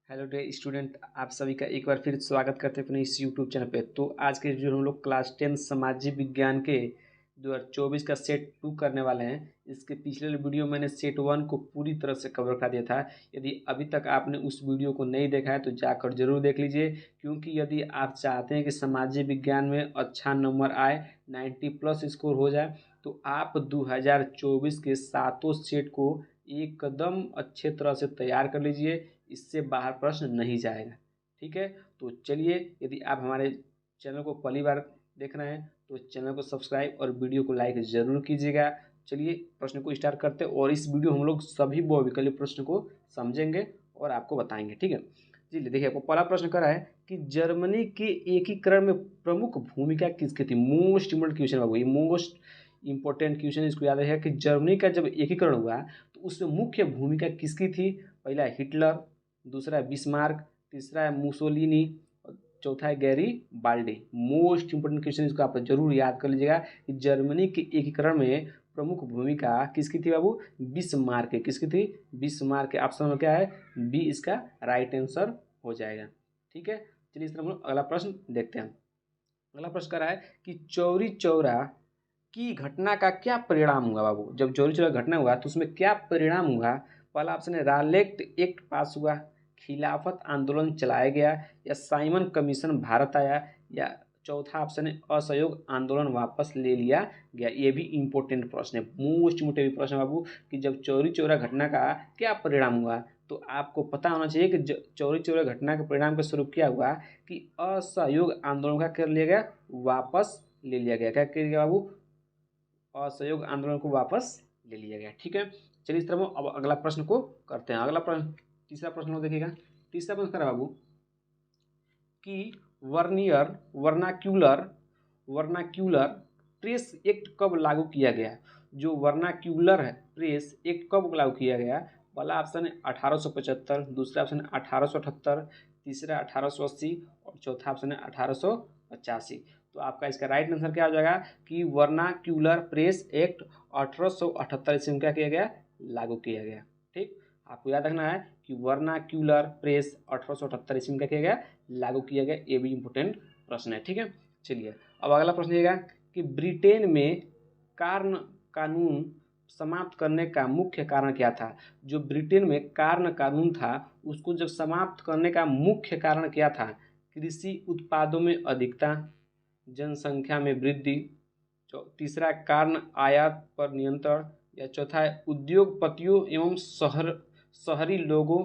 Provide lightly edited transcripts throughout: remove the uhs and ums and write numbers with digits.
Hello day student, आप सभी का एक बार फिर स्वागत करते हैं अपने इस यूट्यूब चैनल पे। तो आज के जो हम लोग क्लास 10 सामाजिक विज्ञान के 2024 का सेट 2 करने वाले हैं। इसके पिछले वीडियो मैंने सेट 1 को पूरी तरह से कवर कर दिया था। यदि अभी तक आपने उस वीडियो को नहीं देखा है तो जाकर जरूर देख लीजिए, क्योंकि यदि आप चाहते हैं कि सामाजिक विज्ञान में अच्छा नंबर आए, 90+ स्कोर हो जाए, तो आप 2024 के सातों सेट को एकदम अच्छे तरह से तैयार कर लीजिए। इससे बाहर प्रश्न नहीं जाएगा। ठीक है, तो चलिए, यदि आप हमारे चैनल को पहली बार देख रहे हैं तो चैनल को सब्सक्राइब और वीडियो को लाइक ज़रूर कीजिएगा। चलिए प्रश्न को स्टार्ट करते हैं, और इस वीडियो हम लोग सभी बहुविकल्पी प्रश्न को समझेंगे और आपको बताएंगे। ठीक है, जी देखिए, आपको पहला प्रश्न करा है कि जर्मनी के एकीकरण में प्रमुख भूमिका किसकी थी। मोस्ट इम्पोर्टेंट क्वेश्चन बाबू, ये मोस्ट इंपॉर्टेंट क्वेश्चन, इसको याद रखिएगा कि जर्मनी का जब एकीकरण हुआ तो उसमें मुख्य भूमिका किसकी थी। पहला है हिटलर, दूसरा है बिस्मार्क, तीसरा है मुसोलिनी और चौथा है गैरी बाल्डी। मोस्ट इंपोर्टेंट क्वेश्चन, इसको आप जरूर याद कर लीजिएगा कि जर्मनी के एकीकरण में प्रमुख भूमिका किसकी थी बाबू। बिस्मार्क की। किसकी थी? बिस्मार्क के। ऑप्शन में क्या है? बी इसका राइट आंसर हो जाएगा। ठीक है, चलिए इस तरह हम लोग अगला प्रश्न देखते हैं। अगला प्रश्न कर रहा है कि चौरी चौरा की घटना का क्या परिणाम हुआ बाबू। जब चौरी चौरा घटना हुआ तो उसमें क्या परिणाम हुआ। पहला ऑप्शन है रालेक्ट एक्ट पास हुआ, खिलाफत आंदोलन चलाया गया, या साइमन कमीशन भारत आया, या चौथा ऑप्शन है असहयोग आंदोलन वापस ले लिया गया। ये भी इंपॉर्टेंट प्रश्न है, मोस्ट इम्पोर्टेंट प्रश्न है बाबू कि जब चौरी चौरा घटना का क्या परिणाम हुआ, तो आपको पता होना चाहिए कि चौरी चौरा घटना के परिणाम के स्वरूप क्या हुआ कि असहयोग आंदोलन का कर लिया गया, वापस ले लिया गया। क्या कर गया बाबू? असहयोग आंदोलन को वापस ले लिया गया। ठीक है, चलिए इस तरह अब अगला प्रश्न को करते हैं। अगला प्रश्न, तीसरा प्रश्न देखिएगा। तीसरा प्रश्न करा बाबू कि vernier vernacular vernacular press act कब लागू किया गया। जो वर्नाक्यूलर है प्रेस एक्ट कब लागू किया गया। पहला ऑप्शन है 1875, दूसरा ऑप्शन है 1878, तीसरा 1880 और चौथा ऑप्शन है 1885। तो आपका इसका राइट आंसर क्या हो जाएगा कि वर्नाक्यूलर प्रेस एक्ट 1878 ईस्वी में क्या किया गया, लागू किया गया। ठीक, आपको याद रखना है कि वर्नाक्यूलर प्रेस 1878 ईस्वी में क्या किया गया, लागू किया गया। ये भी इंपोर्टेंट प्रश्न है। ठीक है, चलिए अब अगला प्रश्न रहेगा कि ब्रिटेन में कार्न कानून समाप्त करने का मुख्य कारण क्या था। जो ब्रिटेन में कार्न कानून था उसको जब समाप्त करने का मुख्य कारण क्या था। कृषि उत्पादों में अधिकता, जनसंख्या में वृद्धि, तीसरा कारण आयात पर नियंत्रण, या चौथा है उद्योगपतियों एवं शहरी लोगों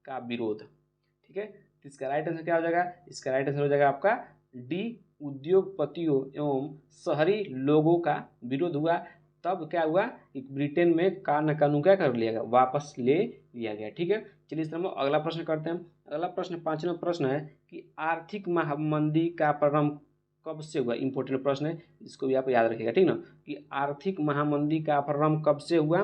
का विरोध। ठीक है, तो इसका राइट आंसर क्या हो जाएगा। इसका राइट आंसर हो जाएगा आपका डी, उद्योगपतियों एवं शहरी लोगों का विरोध हुआ। तब क्या हुआ कि ब्रिटेन में कार्न कानून क्या कर लिया गया, वापस ले लिया गया। ठीक है, चलिए इस तरह अगला प्रश्न करते हैं। अगला प्रश्न, पांचवा प्रश्न है कि आर्थिक महामंदी का प्रारंभ कब से हुआ। इंपॉर्टेंट प्रश्न है, इसको भी आप याद रखिएगा। ठीक ना, कि आर्थिक महामंदी का प्रारंभ कब से हुआ।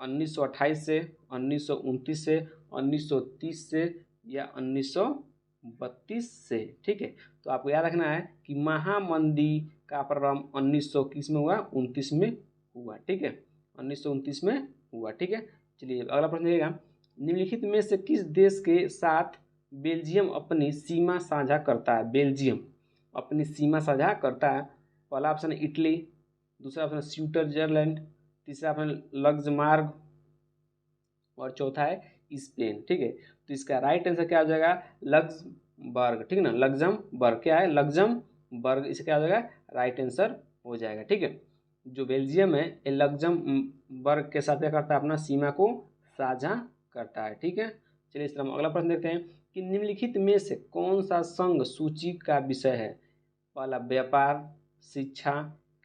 1928 से, 1929 से, 1930 से, या 1932 से। ठीक है, तो आपको याद रखना है कि महामंदी का प्रारंभ 1921 में हुआ, 29 में हुआ। ठीक है, 1929 में हुआ। ठीक है, चलिए अगला प्रश्न देखिएगा। निम्नलिखित में से किस देश के साथ बेल्जियम अपनी सीमा साझा करता है। बेल्जियम अपनी सीमा साझा करता है। पहला ऑप्शन है इटली, दूसरा ऑप्शन है स्विट्जरलैंड, तीसरा ऑप्शन लग्जमबर्ग और चौथा है स्पेन। ठीक है, तो इसका राइट आंसर क्या हो जाएगा, लग्जमबर्ग। ठीक है ना, लग्जमबर्ग क्या है, लग्जमबर्ग, इसका क्या हो जाएगा, राइट आंसर हो जाएगा। ठीक है, जो बेल्जियम है ये लग्जमबर्ग के साथ क्या करता है, अपना सीमा को साझा करता है। ठीक है, चलिए इस तरह हम अगला प्रश्न देखते हैं कि निम्नलिखित में से कौन सा संघ सूची का विषय है। पहला व्यापार, शिक्षा,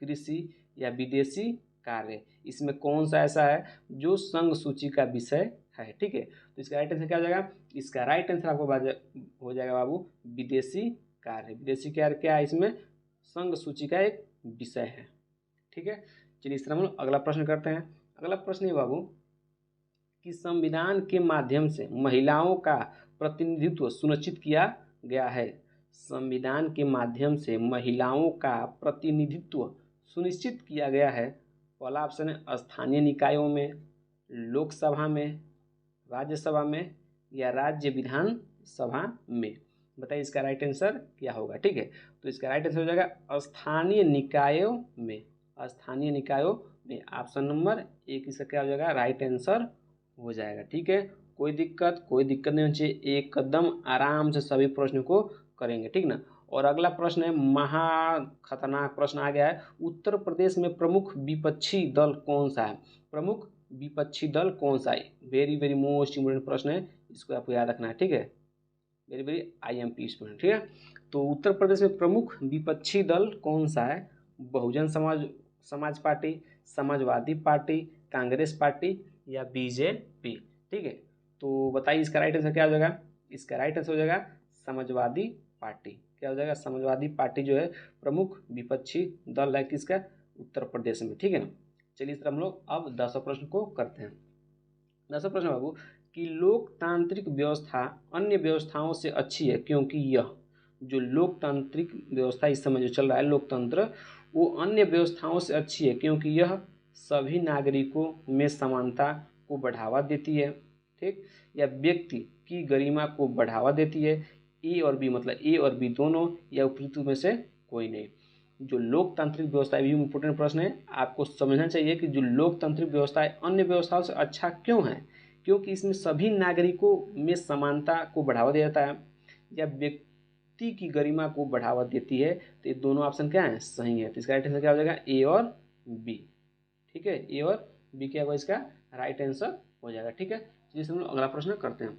कृषि, या विदेशी कार्य। इसमें कौन सा ऐसा है जो संघ सूची का विषय है। ठीक है, तो इसका राइट आंसर क्या हो जाएगा। इसका राइट आंसर आपको हो जाएगा बाबू विदेशी कार्य। विदेशी कार्य क्या है, इसमें संघ सूची का एक विषय है। ठीक है, चलिए इस तरह हम अगला प्रश्न करते हैं। अगला प्रश्न है बाबू कि संविधान के माध्यम से महिलाओं का प्रतिनिधित्व सुनिश्चित किया गया है। संविधान के माध्यम से महिलाओं का प्रतिनिधित्व सुनिश्चित किया गया है। पहला ऑप्शन है स्थानीय निकायों में, लोकसभा में, राज्यसभा में, या राज्य विधान सभा में। बताइए इसका राइट आंसर क्या होगा। ठीक है, तो इसका राइट आंसर हो जाएगा स्थानीय निकायों में। स्थानीय निकायों में ऑप्शन नंबर 1 इसका क्या हो जाएगा, राइट आंसर हो जाएगा। ठीक है, कोई दिक्कत नहीं होनी चाहिए, एक कदम आराम से सभी प्रश्नों को करेंगे। ठीक ना। और अगला प्रश्न है, महा खतरनाक प्रश्न आ गया है, उत्तर प्रदेश में प्रमुख विपक्षी दल कौन सा है। प्रमुख विपक्षी दल कौन सा है, वेरी वेरी मोस्ट इम्पोर्टेंट प्रश्न है, इसको आपको याद रखना है। ठीक है, वेरी वेरी IMP स्टूडेंट। ठीक है, तो उत्तर प्रदेश में प्रमुख विपक्षी दल कौन सा है, Bahujan Samaj party, Samajwadi party, Congress party या BJP। ठीक है, तो बताइए इसका राइट आंसर क्या हो जाएगा। इसका राइट आंसर हो जाएगा समाजवादी पार्टी। क्या हो जाएगा, समाजवादी पार्टी जो है प्रमुख विपक्षी दल है किसका, उत्तर प्रदेश में। ठीक है ना। चलिए इस तरह हम लोग अब 10वां प्रश्न को करते हैं। 10वां प्रश्न बाबू, कि लोकतांत्रिक व्यवस्था अन्य व्यवस्थाओं से अच्छी है क्योंकि यह, जो लोकतांत्रिक व्यवस्था इस समय जो चल रहा है लोकतंत्र, वो अन्य व्यवस्थाओं से अच्छी है क्योंकि यह सभी नागरिकों में समानता को बढ़ावा देती है। ठीक, या व्यक्ति की गरिमा को बढ़ावा देती है। ए और बी, मतलब ए और बी दोनों, या उपयुक्त में से कोई नहीं। जो लोकतांत्रिक व्यवस्था, ये इम्पोर्टेंट प्रश्न है, आपको समझना चाहिए कि जो लोकतांत्रिक व्यवस्था है अन्य व्यवस्थाओं से अच्छा क्यों है, क्योंकि इसमें सभी नागरिकों में समानता को बढ़ावा दिया जाता है, या व्यक्ति की गरिमा को बढ़ावा देती है। तो ये दोनों ऑप्शन क्या है, सही है। तो इसका राइट आंसर क्या हो जाएगा, ए और बी। ठीक है, ए और बी क्या होगा इसका राइट आंसर हो जाएगा। ठीक है, जिससे हम लोग अगला प्रश्न करते हैं।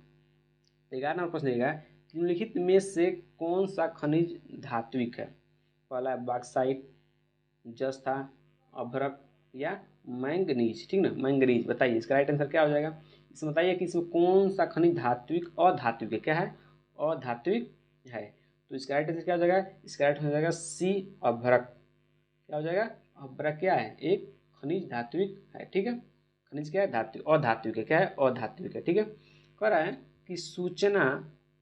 11वां नंबर प्रश्न रहेगा, निम्नलिखित में से कौन सा खनिज धात्विक है। पहला है बॉक्साइट, जस्ता, अभ्रक या मैंगनीज। ठीक ना, मैंगनीज। बताइए इसका राइट आंसर क्या हो जाएगा। इसमें बताइए कि इसमें कौन सा खनिज धात्विक अधात्विक है। क्या है, अधात्विक है। तो इसका राइट आंसर क्या हो जाएगा, इसका राइट हो जाएगा सी, अभ्रक। क्या हो जाएगा, अभ्रक क्या है, एक खनिज धात्विक है। ठीक है, खनिज क्या है, धात्विक, अधात्विक है। क्या है, अधात्विक है। ठीक है, कह रहा है कि सूचना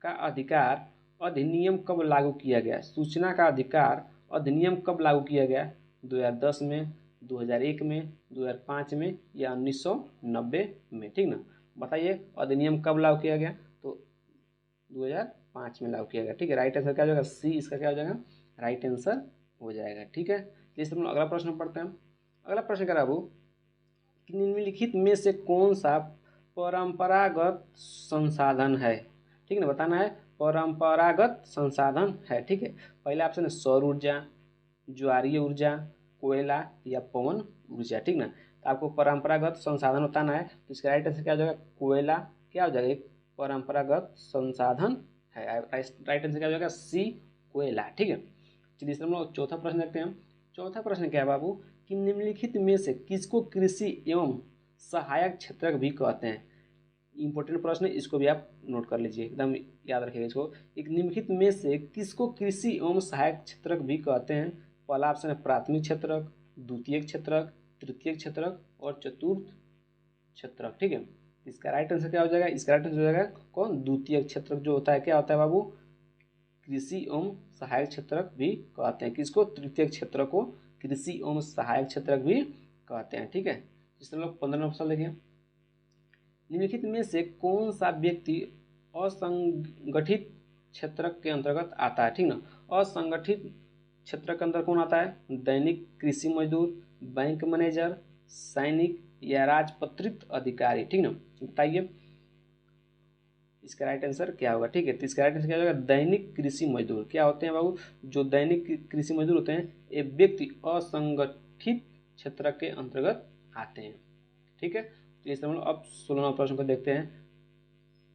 का अधिकार अधिनियम कब लागू किया गया। सूचना का अधिकार अधिनियम कब लागू किया गया, 2010 में, 2001 में, 2005 में या 1990 में। ठीक ना, बताइए अधिनियम कब लागू किया गया, तो 2005 में लागू किया गया। ठीक है, राइट आंसर क्या हो जाएगा, सी इसका क्या हो जाएगा, राइट आंसर हो जाएगा। ठीक है, जैसे हम लोग अगला प्रश्न पढ़ते हैं। अगला प्रश्न कह रहा है कि निम्नलिखित में से कौन सा परंपरागत संसाधन है। ठीक है ना, बताना है परंपरागत संसाधन है। ठीक है, पहला ऑप्शन है सौर ऊर्जा, ज्वारीय ऊर्जा, कोयला या पवन ऊर्जा। ठीक ना, तो आपको परंपरागत संसाधन बताना है। तो इसका राइट आंसर क्या हो जाएगा, कोयला क्या हो जाएगा, एक परंपरागत संसाधन है। राइट आंसर क्या हो जाएगा, सी, कोयला। ठीक है, चलिए हम लोग चौथा प्रश्न देखते हैं। चौथा प्रश्न क्या है बाबू, कि निम्नलिखित में से किसको कृषि एवं सहायक क्षेत्रक भी कहते हैं। इंपॉर्टेंट प्रश्न है, इसको भी आप नोट कर लीजिए, एकदम याद रखिएगा इसको। एक निम्नलिखित में से किसको कृषि एवं सहायक क्षेत्रक भी कहते हैं। पहला ऑप्शन है प्राथमिक क्षेत्रक, द्वितीयक क्षेत्रक, तृतीयक क्षेत्रक और चतुर्थ क्षेत्रक। ठीक है, इसका राइट आंसर क्या हो जाएगा, इसका राइट आंसर हो जाएगा कौन, द्वितीयक क्षेत्रक जो होता है क्या होता है बाबू, कृषि एवं सहायक क्षेत्रक भी कहते हैं। किसको, तृतीय क्षेत्र को कृषि एवं सहायक क्षेत्रक भी कहते हैं। ठीक है, जिसमें लोग 15 ऑप्शन लिखे, निम्नलिखित में से कौन सा व्यक्ति असंगठित क्षेत्रक के अंतर्गत आता है। ठीक ना, असंगठित क्षेत्र के अंदर कौन आता है, दैनिक कृषि मजदूर, बैंक मैनेजर, सैनिक या राजपत्रित अधिकारी। ठीक ना, बताइए इसका राइट आंसर क्या होगा। ठीक है, तो इसका राइट आंसर क्या होगा, दैनिक कृषि मजदूर। क्या होते हैं बाबू, जो दैनिक कृषि मजदूर होते हैं ये व्यक्ति असंगठित क्षेत्र के अंतर्गत आते हैं। ठीक है, तो इस हम लोग अब 16वां प्रश्न को देखते हैं।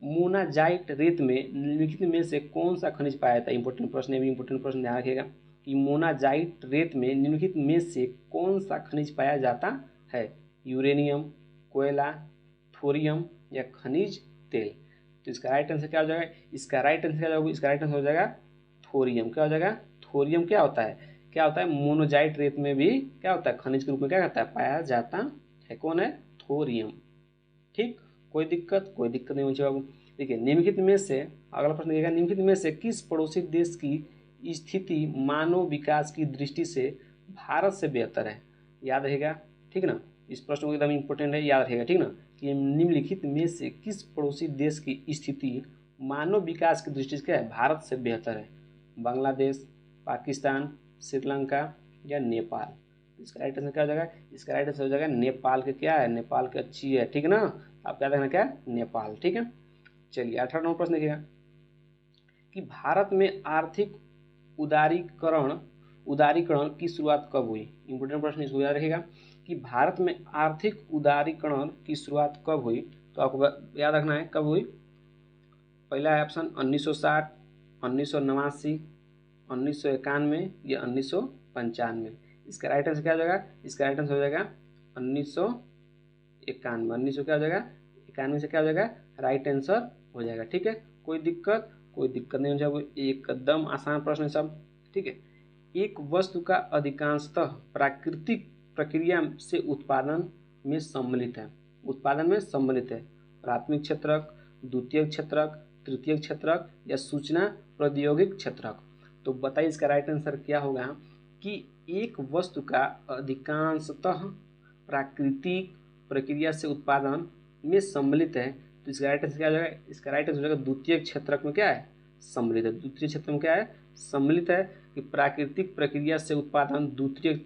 मोनाजाइट रेत में निम्नलिखित में से कौन सा खनिज पाया जाता है। इंपॉर्टेंट प्रश्न है, भी इंपॉर्टेंट प्रश्न ध्यान रखिएगा कि मोनाजाइट रेत में निम्नलिखित में से कौन सा खनिज पाया जाता है। यूरेनियम, कोयला, थोरियम या खनिज तेल। तो इसका राइट आंसर क्या हो जाएगा, इसका राइट आंसर क्या होगा, इसका राइट आंसर हो जाएगा थोरियम। क्या हो जाएगा, थोरियम क्या होता है, क्या होता है, मोनोजाइट रेत में भी क्या होता है, खनिज के रूप में क्या कहता है, पाया जाता है। कौन है, थोरियम। ठीक, कोई दिक्कत नहीं होनी चाहिए बाबू। देखिए निम्नलिखित में से, अगला प्रश्न देखिएगा, निम्नलिखित में से किस पड़ोसी देश की स्थिति मानव विकास की दृष्टि से भारत से बेहतर है। याद रहेगा, ठीक ना, इस प्रश्न को एकदम इंपॉर्टेंट है, याद रहेगा। ठीक ना, कि निम्नलिखित में से किस पड़ोसी देश की स्थिति मानव विकास की दृष्टि से क्या है, भारत से बेहतर है? बांग्लादेश, पाकिस्तान, श्रीलंका या नेपाल? इसका राइट आंसर क्या हो जाएगा? इसका राइट आंसर हो जाएगा नेपाल के, क्या है, नेपाल की अच्छी है, ठीक है ना। आप क्या देखना, क्या, नेपाल, ठीक है। चलिए 18 नंबर प्रश्न देखिएगा कि भारत में आर्थिक उदारीकरण की शुरुआत कब हुई? इंपोर्टेंट प्रश्न, इसको याद रखिएगा कि भारत में आर्थिक उदारीकरण की शुरुआत कब हुई। तो आपको याद रखना है कब हुई। पहला है ऑप्शन 1960, 1989, 1991 या 1995। इसका राइट आंसर क्या हो जाएगा? इसका राइट आंसर हो जाएगा 1991। 1900 क्या हो जाएगा? 91 से क्या हो जाएगा? राइट आंसर हो जाएगा, ठीक है। कोई दिक्कत नहीं हो जाएगा, एकदम आसान प्रश्न है सब, ठीक है। एक वस्तु का अधिकांशतः प्राकृतिक प्रक्रिया से उत्पादन में सम्मिलित है। प्राथमिक क्षेत्रक, द्वितीयक क्षेत्रक, तृतीयक क्षेत्रक या सूचना प्रौद्योगिक क्षेत्रक। तो बताइए इसका राइट आंसर क्या होगा कि एक वस्तु का अधिकांशतः प्राकृतिक प्रक्रिया से उत्पादन में सम्मिलित है। तो इसका राइट आंसर क्या हो जाएगा? इसका राइट आंसर हो जाएगा द्वितीयक क्षेत्रक में क्या है, सम्मिलित है। द्वितीय क्षेत्र में क्या है, सम्मिलित है कि प्राकृतिक प्रक्रिया से उत्पादन द्वितीयक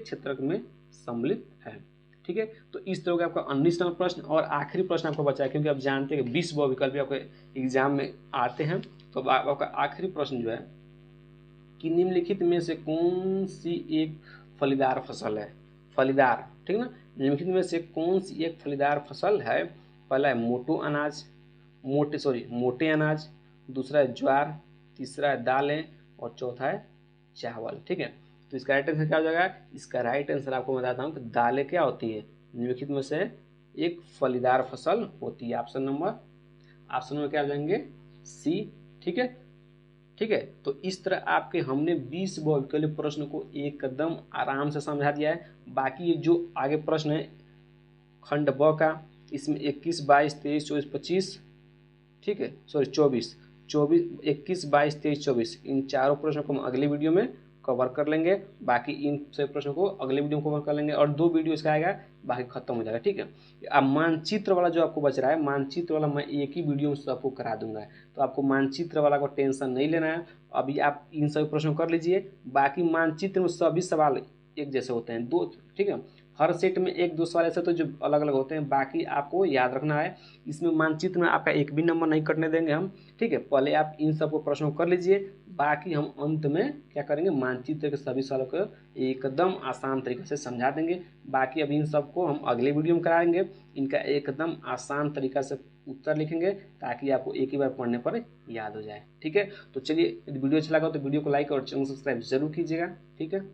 क्षेत्रक में सम्मिलित है, ठीक है। तो इस तरह का आपका 19 नंबर प्रश्न और आखिरी प्रश्न आपको बचा है, क्योंकि आप जानते हैं कि 20 बहुविकल्पी आपके एग्जाम में आते हैं। तो आपका आखिरी प्रश्न जो है कि निम्नलिखित में से कौन सी एक फलीदार फसल है? फलीदार, ठीक है ना। निम्नलिखित में से कौन सी एक फलीदार फसल है? पहला है मोटे अनाज, दूसरा है ज्वार, तीसरा है दालें और चौथा है चावल, ठीक है। तो इसका राइट आंसर क्या हो जाएगा? इसका राइट आंसर आपको बताता हूँ कि दालें क्या होती है, निम्नलिखित में से एक फलीदार फसल होती है। ऑप्शन नंबर क्या हो जाएंगे? सी, ठीक है, ठीक है। तो इस तरह आपके हमने 20 बहुविकल्पी प्रश्न को एकदम आराम से समझा दिया है। बाकी ये जो आगे प्रश्न है खंड ब का, इसमें 21, 22, 23, 24, 25, ठीक है, सॉरी 24, 21, 22, 23, 24, इन चारों प्रश्नों को हम अगले वीडियो में कवर कर लेंगे। बाकी इन सभी प्रश्नों को अगले वीडियो में कवर कर लेंगे और 2 वीडियो इसका आएगा, बाकी खत्म हो जाएगा, ठीक है। अब मानचित्र वाला जो आपको बच रहा है, मानचित्र वाला मैं एक ही वीडियो में सबको करा दूंगा। तो आपको मानचित्र वाला को टेंशन नहीं लेना है। अभी आप इन सभी प्रश्नों कर लीजिए। बाकी मानचित्र में सभी सवाल एक जैसे होते हैं, 2, ठीक है। हर सेट में 1-2 सवाल ऐसे तो जो अलग अलग होते हैं, बाकी आपको याद रखना है। इसमें मानचित्र में आपका एक भी नंबर नहीं कटने देंगे हम, ठीक है। पहले आप इन सबको प्रश्नों कर लीजिए, बाकी हम अंत में क्या करेंगे, मानचित्र के सभी सवालों को एकदम आसान तरीके से समझा देंगे। बाकी अब इन सबको हम अगले वीडियो में कराएंगे, इनका एकदम आसान तरीका से उत्तर लिखेंगे ताकि आपको एक ही बार पढ़ने पर याद हो जाए, ठीक है। तो चलिए, यदि वीडियो अच्छा लगा तो वीडियो को लाइक और चैनल सब्सक्राइब जरूर कीजिएगा, ठीक है।